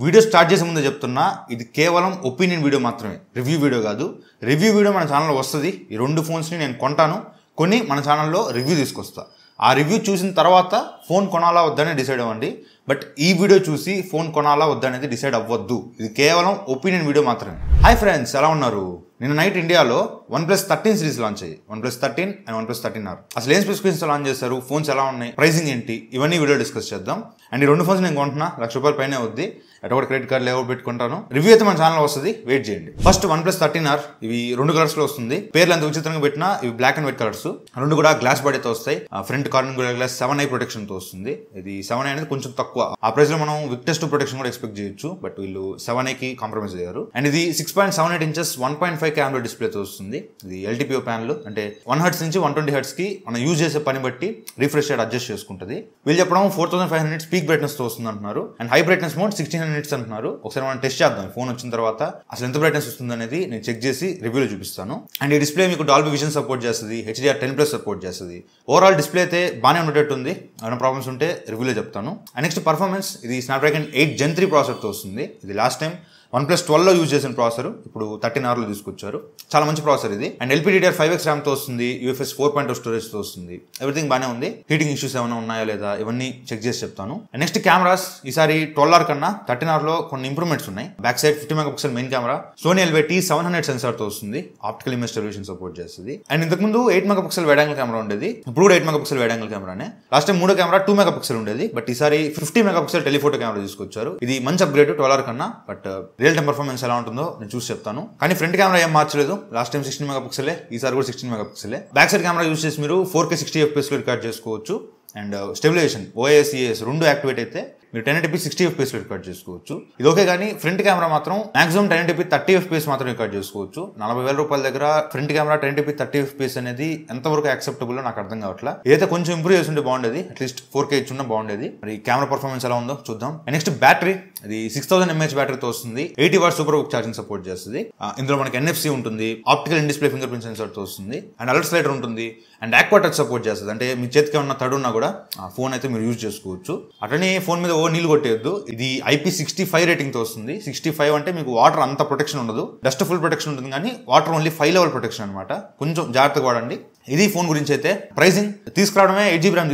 Video start చేసే ముందే చెప్తున్నా, ఇది కేవలం ఒపీనియన్ వీడియో మాత్రమే, రివ్యూ వీడియో కాదు. రివ్యూ వీడియో మన ఛానల్లో వస్తుంది. ఈ రెండు ఫోన్స్ని నేను కొంటాను, కొన్ని మన ఛానల్లో రివ్యూ తీసుకొస్తా. ఆ రివ్యూ చూసిన తర్వాత ఫోన్ కొనాలా వద్దనే డిసైడ్ అవ్వండి. బట్ ఈ వీడియో చూసి ఫోన్ కొనాలా వద్దనేది డిసైడ్ అవ్వద్దు. ఇది కేవలం ఒపీనియన్ వీడియో మాత్రమే. హాయ్ ఫ్రెండ్స్, ఎలా ఉన్నారు? నిన్న నైట్ ఇండియాలో OnePlus 13 సిరీస్ లాంచ్ అయ్యి, OnePlus 13 అండ్ OnePlus 13R. అసలు ఏం స్పెసిఫికేషన్స్ లాంచ్ చేశారు, ఫోన్స్ ఎలా ఉన్నాయి, ప్రైసింగ్ ఏంటి, ఇవన్నీ వీడియో డిస్కస్ చేద్దాం. అండ్ ఈ రెండు ఫోన్స్ నేను కొంటున్నా, ₹1,00,000 పైనే అవుద్ది. ఎటువంటి క్రెడిట్ కార్డు లేవు పెట్టుకుంటాను. రివ్యూ అయితే మన ఛానల్ వస్తుంది, వెయిట్ చేయండి. ఫస్ట్ OnePlus 13R, ఇవి రెండు కలర్స్ లో వస్తుంది. పేర్లు ఎంత విచిత్రంగా పెట్టినా ఇవి బ్లాక్ అండ్ వైట్ కలర్స్. రెండు కూడా గ్లాస్ బాడీతో వస్తాయి. ఫ్రంట్ కార్నర్ కూడా గ్లాస్ 7i ప్రొటెక్షన్ తో వస్తుంది. ఇది 7i అనేది కొంచెం తక్కువ. ఆ ప్రైస్ లో మనం Victus 2 ప్రొటెక్షన్ కూడా ఎక్స్పెక్ట్ చేయొచ్చు, బట్ వీళ్ళు 7i కి కాంప్రమైజ్ అయ్యారు. అండ్ ఇది 6.78 ఇంచెస్ 1.5K AMOLED డిస్ప్లే తో వస్తుంది. ఇది LTPO ప్యానల్, అంటే 1 Hz నుంచి 120 Hz కి మనం యూజ్ చేసే పని బట్టి రిఫ్రెష్ రేట్ అడ్జస్ట్ చేసుకుంటుంది. వీళ్ళు చెప్పడం 4500 nits పీక్ బ్రైట్నెస్ తో వస్తుంది అంటున్నారు. And high brightness mode 1600 nits అంటున్నారు. ఒకసారి మనం టెస్ట్ చేద్దాం. ఫోన్ వచ్చిన తర్వాత అసలు ఎంత బ్రైట్నెస్ వస్తుంది అనేది నేను చెక్ చేసి రివ్యూలో చూపిస్తాను. అండ్ ఈ డిస్ప్లే మీకు డాల్బీ విజన్ సపోర్ట్ చేస్తుంది, HDR10+ సపోర్ట్ చేస్తుంది. ఓవరాల్ డిస్ప్లే అయితే బాగానే ఉండేట్టు ఉంది. ఏమైనా ప్రాబ్లమ్స్ ఉంటే రివ్యూలో చెప్తాను. అండ్ నెక్స్ట్ పర్ఫార్మెన్స్, ఇది Snapdragon 8 Gen 3 ప్రాసెసర్ తో వస్తుంది. ఇది లాస్ట్ టైం OnePlus 12 లో యూజ్ చేసిన ప్రాసెసర్ ఇప్పుడు 13R లో తీసుకొచ్చారు. చాలా మంచి ప్రాసెసర్ ఇది. అండ్ LPDDR5X RAM తో వస్తుంది, UFS 4.0 స్టోరేజ్ తో వస్తుంది. ఎవ్రీథింగ్ బాగానే ఉంది. హీటింగ్ ఇష్యూస్ ఏమైనా ఉన్నాయా లేదా ఇవన్నీ చెక్ చేసి చెప్తాను. అండ్ నెక్స్ట్ కెమెరాస్, ఈసారి 12R కన్నా 13R లో కొన్ని ఇంప్రూవ్మెంట్స్ ఉన్నాయి. Back side 50 MP main camera, Sony LVT700 sensor తో వస్తుంది. ఆప్టికల్ ఇమేజ్ స్టెబిలైజేషన్ సపోర్ట్ చేస్తుంది. అండ్ ఇంతకుముందు 8 MP వైడ్ యాంగిల్ కెమెరా ఉండేది, ఇప్పుడు కూడా 8 MP వైడ్ యాంగిల్ కెమెరానే. లాస్ట్ టైం 3 కెమెరా 2 MP ఉండేది, బట్ ఈసారి 50 MP టెలిఫోటో కెమెరా తీసుకొచ్చారు. ఇది మంచి అప్గ్రేడ్ 12R కన్నా. బట్ రియల్ టైం పర్ఫార్మెన్స్ ఎలా ఉంటుందో నేను చూసి చెప్తాను. కానీ ఫ్రంట్ కెమెరా ఏం మార్చలేదు. లాస్ట్ టైం 16 MP, ఈసారి కూడా 16 MP. Back side camera use చేసి మీరు 4K 60 FPS లో రికార్డ్ చేసుకోవచ్చు. అండ్ స్టెబిలైజేషన్ OIS, EIS రెండు యాక్టివేట్ అయితే మీరు 1080p 60 FPS లో రికార్డ్ చేసుకోవచ్చు. ఇది ఓకే, కానీ ఫ్రంట్ కెమెరా మాత్రం మాక్సిమం 1080p 30 FPS మాత్రం రికార్డ్ చేసుకోవచ్చు. ₹40,000 దగ్గర ఫ్రంట్ కెమెరా 1080p 30 FPS అనేది ఎంతవరకు యాక్సెప్టబుల్ నాకు అర్థం కావట్లేదు. ఏదైతే కొంచెం ఇంప్రూవ్ చేసి ఉంటే బాగుండేది, అట్లీస్ట్ 4K ఇచ్చున్నా బాగుండేది. మరి కెమెరా పర్ఫార్మెన్స్ ఎలా ఉందో చూద్దాం. నెక్స్ట్ బ్యాటరీ, ఇది 6000 mAh బ్యాటరీతో వస్తుంది. 80 watts super VOOC charging support చేస్తుంది. ఇందులో మనకి NFC ఉంటుంది, optical in display fingerprint sensor తో వస్తుంది. అండ్ అలర్ట్ స్లైడర్ ఉంటుంది. అండ్ ఆక్వా టచ్ సపోర్ట్ చేస్తుంది. అంటే మీ చేతికి ఉన్న తడు ఉన్నా కూడా ఫోన్ అయితే మీరు యూజ్ చేసుకోవచ్చు. అట్లనే ఫోన్ మీద నీళ్ళు కొట్టేయద్దు. ఇది IP65 రేటింగ్ తో వస్తుంది. 65 అంటే మీకు వాటర్ అంత ప్రొటెక్షన్ ఉండదు, డస్ట్ ఫుల్ ప్రొటెక్షన్ ఉంటుంది, కానీ వాటర్ ఓన్లీ 5 లెవెల్ ప్రొటెక్షన్ అనమాట. కొంచెం జాగ్రత్తగా వాడండి. ఇది ఫోన్ గురించి అయితే. ప్రైసింగ్, తీసుకురావడమే 8GB RAM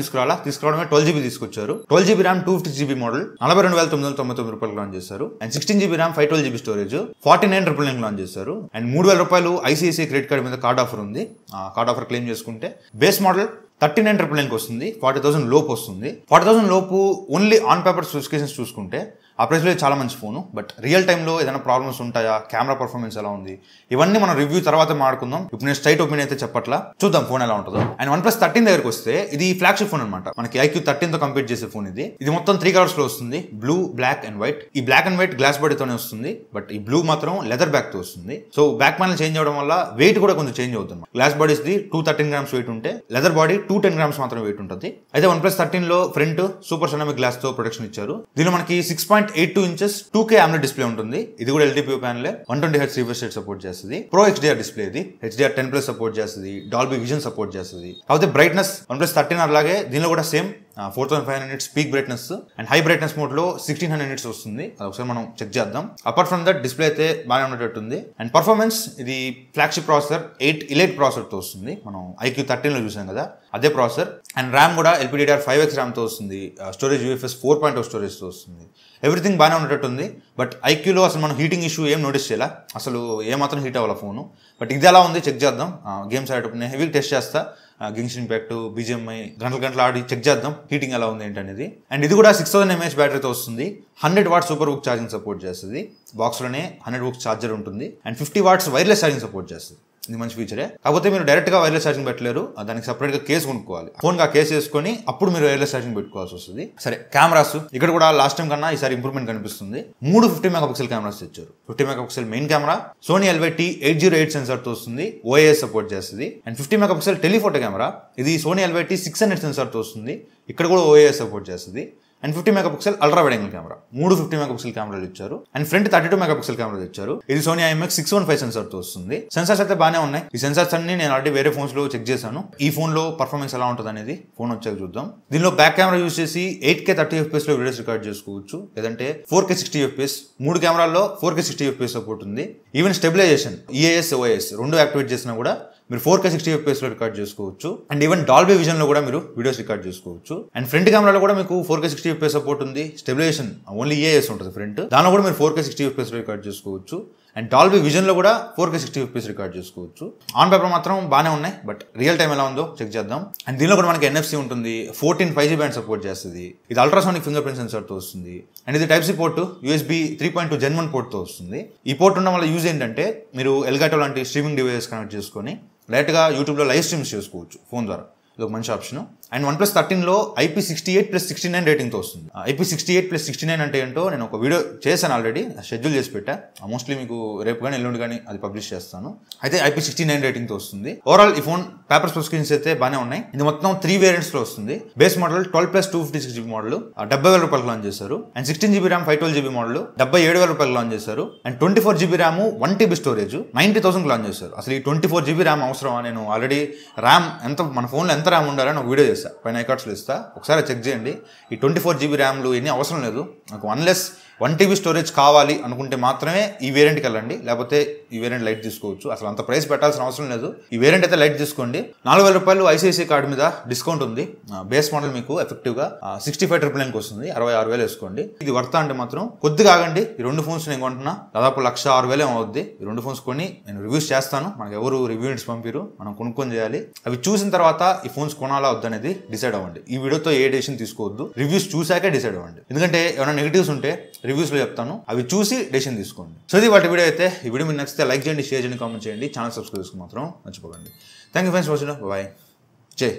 తీసుకురావడమే 12GB తీసుకొచ్చారు. 12GB RAM 256GB model ₹42,999 launch చేశారు. And 16GB RAM 512GB storage 49,999 launch చేశారు. అండ్ ₹3,000 ICICI క్రెడిట్ కార్డ్ మీద కార్డ్ ఆఫర్ ఉంది. కార్డ్ ఆఫర్ క్లెయిమ్ చేసుకుంటే బేస్ మోడల్ 39,999 వస్తుంది. 40,000 లోపు వస్తుంది. 40,000 లోపు ఓన్లీ ఆన్ పేపర్ స్పెసిఫికేషన్స్ చూసుకుంటే ఆ ప్రైస్లో చాలా మంచి ఫోను. బట్ రియల్ టైంలో ఏదైనా ప్రాబ్లమ్స్ ఉంటాయా, కెమెరా పర్ఫార్మెన్స్ ఎలా ఉంది, ఇవన్నీ మనం రివ్యూ తర్వాత మాట్లాడుకుందాం. ఇప్పుడు నేను స్ట్రైట్ ఒపీనియన్ అయితే చెప్పట్లా, చూద్దాం ఫోన్ ఎలా ఉంటుందో. అండ్ OnePlus 13 దగ్గరకు వస్తే, ఇది ఫ్లాగ్షిప్ ఫోన్ అనమాట. మనకి IQ 13 తో కంపేర్ చేసే ఫోన్ ఇది. ఇది మొత్తం 3 కలర్స్ లో వస్తుంది, బ్లూ, బ్లాక్ అండ్ వైట్. ఈ బ్లాక్ అండ్ వైట్ గ్లాస్ బాడీతోనే వస్తుంది, బట్ ఈ బ్లూ మాత్రం లెదర్ బ్యాక్ తో వస్తుంది. సో బ్యాక్ ప్యానల్ చేంజ్ అవడం వల్ల వెయిట్ కూడా కొంచెం చేంజ్ అవుతుంది. గ్లాస్ బాడీస్ ది 213 grams వెయిట్ ఉంటే, లెదర్ బాడీ 210 grams మాత్రం వెయిట్ ఉంటుంది. అయితే OnePlus 13 లో ఫ్రంట్ సూపర్ సెరామిక్ గ్లాస్ తో ప్రొటెక్షన్ ఇచ్చారు. దీనిలో మనకి 6.82 ఇంచెస్ 2K AMOLED డిస్ప్లే ఉంటుంది. ఇది కూడా LTPO panel, 120 Hz refresh rate support చేస్తుంది. Pro HDR డిస్ప్లే, ఇది HDR10+ సపోర్ట్ చేస్తుంది, డాల్బీ విజన్ సపోర్ట్ చేస్తుంది. కాకపోతే బ్రైట్నెస్ OnePlus 13R లాగే దీనిలో కూడా same 4500 nits peak brightness and high brightness mode లో 1600 nits వస్తుంది. అది ఒకసారి మనం చెక్ చేద్దాం. అపార్ట్ ఫ్రమ్ దట్ డిస్ప్లే అయితే బాగానే ఉండేటట్టు ఉంది. అండ్ పర్ఫార్మెన్స్, ఇది ఫ్లాగ్షిప్ ప్రాసెసర్ 8 Elite ప్రాసెసర్ తో వస్తుంది. మనం IQ 13 లో చూసాం కదా, అదే ప్రాసెసర్. అండ్ ర్యామ్ కూడా LPDDR5X RAM తో వస్తుంది. స్టోరేజ్ UFS 4.0 స్టోరేజ్ తో వస్తుంది. ఎవ్రీథింగ్ బాగానే ఉండేటట్టు ఉంది. బట్ IQలో అసలు మనం హీటింగ్ ఇష్యూ ఏం నోటీస్ చేయాల, అసలు ఏమాత్రం హీట్ అవ్వాలి ఫోను. బట్ ఇది ఎలా ఉంది చెక్ చేద్దాం. గేమ్స్ ఆడేటప్పుడు నేను హెవీగా టెస్ట్ చేస్తా. గిన్షన్ ఇంపాక్ట్, BGMI గంటలు ఆడి చెక్ చేద్దాం హీటింగ్ ఎలా ఉంది ఏంటనేది. అండ్ ఇది కూడా 6000 mAh బ్యాటరీతో వస్తుంది. 100 watts super VOOC charging support చేస్తుంది. బాక్స్ లోనే 100 వాట్స్ ఛార్జర్ ఉంటుంది. And 50 watts wireless charging support చేస్తుంది. ఇది మంచి ఫీచరే. కాకపోతే మీరు డైరెక్ట్ గా వైర్లెస్ ఛార్జింగ్ పెట్టలేరు, దానికి సపరేట్ గా కేసు కొనుక్కోవాలి. ఫోన్ గా కేసు వేసుకొని అప్పుడు మీరు వైర్లెస్ ఛార్జింగ్ పెట్టుకోవాల్సి వస్తుంది. సరే, కెమెరాస్ ఇక్కడ కూడా లాస్ట్ టైం కన్నా ఈసారి ఇంప్రూవ్మెంట్ కనిపిస్తుంది. 3 50 MP కెమెరాస్ తెచ్చారు. 50 MP main camera, Sony LVT808 sensor తో వస్తుంది. OIS సపోర్ట్ చేస్తుంది. అండ్ 50 MP టెలిఫోటో కెమెరా, ఇది Sony LVT600 సెన్సార్ తో వస్తుంది. ఇక్కడ కూడా OIS సపోర్ట్ చేస్తుంది. And 50 megapixel ultra wide angle camera. 3 50 megapixel కెమెరాలు ఇచ్చారు. అండ్ ఫ్రంట్ 32 మెగాపిక్సెల్ కెమెరాలు ఇచ్చారు. ఇది సోనీ IMX 615 సెన్సార్ తో వస్తుంది. సెన్సార్స్ అయితే బాగానే ఉన్నాయి. ఈ సెన్సార్స్ అన్ని నేను ఆల్రెడీ వేరే ఫోన్స్ లో చెక్ చేశాను. ఈ ఫోన్ లో పర్ఫార్మెన్స్ ఎలా ఉంటుంది అనేది ఫోన్ వచ్చాక చూద్దాం. దీనిలో బ్యాక్ కెమెరా యూస్ చేసి 8K 30 FPS లో వీడియోస్ రికార్డ్ చేసుకోవచ్చు. లేదంటే 4K 60 FPS. 3 కెమెరాల్లో 4K 60 FPS support ఉంది. ఈవెన్ స్టెబిలైజేషన్ EAS OIS రెండు యాక్టివేట్ చేసినా కూడా మీరు 4K 60 FPS లో రికార్డ్ చేసుకోవచ్చు. అండ్ ఈవెన్ డాల్బీ విజన్ లో కూడా మీరు వీడియోస్ రికార్డ్ చేసుకోవచ్చు. అండ్ ఫ్రంట్ కెమెరాలో కూడా మీకు 4K 60 FPS సపోర్ట్ ఉంది. స్టెబిలైజేషన్ ఓన్లీ EAS ఉంటుంది ఫ్రంట్. దానిలో కూడా మీరు 4K 60 FPS లో రికార్డ్ చేసుకోవచ్చు. అండ్ డాల్బీ విజన్ లో కూడా 4K 60 FPS రికార్డ్ చేసుకోవచ్చు. ఆన్ పేపర్ మాత్రం బాగానే ఉన్నాయి, బట్ రియల్ టైం ఎలా ఉందో చెక్ చేద్దాం. అండ్ దీనిలో కూడా మనకి NFC ఉంటుంది. 14 5G బ్యాండ్ సపోర్ట్ చేస్తుంది. ఇది అల్ట్రాసోనిక్ ఫింగర్ ప్రింట్ సెన్సార్ తో వస్తుంది. అండ్ ఇది Type-C port USB 3.2 Gen 1 port తో వస్తుంది. ఈ పోర్ట్ ఉండడం వల్ల యూజ్ ఏంటంటే మీరు ఎల్గాటో లాంటి స్ట్రీమింగ్ డివైసెస్ కనెక్ట్ చేసుకొని డైరెక్ట్గా యూట్యూబ్లో లైవ్ స్ట్రీమ్స్ చేసుకోవచ్చు ఫోన్ ద్వారా. ఇది ఒక మంచి ఆప్షన్. అండ్ OnePlus 13లో IP68+69 రేటింగ్తో వస్తుంది. IP68+69 అంటే ఏంటో నేను ఒక వీడియో చేశాను ఆల్రెడీ, షెడ్యూల్ చేసి పెట్టా. మోస్ట్లీ మీకు రేపు కానీ ఎల్లుండి కానీ అది పబ్లిష్ చేస్తాను. అయితే IP69 రేటింగ్తో వస్తుంది. ఓవరాల్ ఈ ఫోన్ పేపర్ స్పెసిఫికేషన్స్ అయితే బాగానే ఉన్నాయి. ఇది మొత్తం 3 వేరియంట్స్లో వస్తుంది. బేస్ మోడల్ 12+256GB మోడల్ 70,000 రూపాయలు లాంచ్ చేశారు. And 16GB RAM 512GB model 77,000 రూపాయలు లాంచ్ చేశారు. And 24GB RAM 1TB storage 90,000 launch చేశారు. అసలు ఈ 24GB ర్యామ్ అవసరమా? నేను ఆల్రెడీ ర్యామ్ ఎంత మన ఫోన్లో ఎంత ర్యామ్ ఉండాలని ఒక వీడియో చేస్తా, పైన ఐకార్డ్స్లో ఇస్తా, ఒకసారి చెక్ చేయండి. ఈ 24GB ర్యామ్లు ఎన్ని అవసరం లేదు నాకు. 1TB స్టోరేజ్ కావాలి అనుకుంటే మాత్రమే ఈ వేరియంట్కి వెళ్ళండి, లేకపోతే ఈ వేరియంట్ లైట్ తీసుకోవచ్చు. అసలు అంత ప్రైస్ పెట్టాల్సిన అవసరం లేదు. ఈ వేరియంట్ అయితే లైట్ తీసుకోండి. 4,000 రూపాయలు ICICI కార్డు మీద డిస్కౌంట్ ఉంది. బేస్ మోడల్ మీకు ఎఫెక్టివ్గా 65,999కి వస్తుంది. 66,000 వేసుకోండి. ఇది వర్తా అంటే మాత్రం కొద్దిగా ఆగండి. ఈ 2 ఫోన్స్ నేను కొంటున్నా, దాదాపు 1,06,000 అవుద్ది. ఈ 2 ఫోన్స్ కొని నేను రివ్యూస్ చేస్తాను. మనకు ఎవరు రివ్యూస్ పంపిరు, మనం కొనుక్కొని చేయాలి. అవి చూసిన తర్వాత ఈ ఫోన్స్ కొనాలా వద్దనేది డిసైడ్ అవ్వండి. ఈ వీడియోతో ఏ డెసిషన్ తీసుకోవద్దు, రివ్యూస్ చూసాకే డిసైడ్ అవ్వండి. ఎందుకంటే ఏమైనా నెగిటివ్స్ ఉంటే రివ్యూస్లో చెప్తాను, అవి చూసి డెసిషన్ తీసుకోండి. సో ఇది వాటి వీడియో అయితే. ఈ వీడియో మీకు నచ్చితే లైక్ చేయండి, షేర్ చేయండి, కామెంట్ చేయండి. ఛానల్ సబ్స్క్రైబ్ చేసుకుని మాత్రం మర్చిపోకండి. Thank you friends for watching. Bye. జై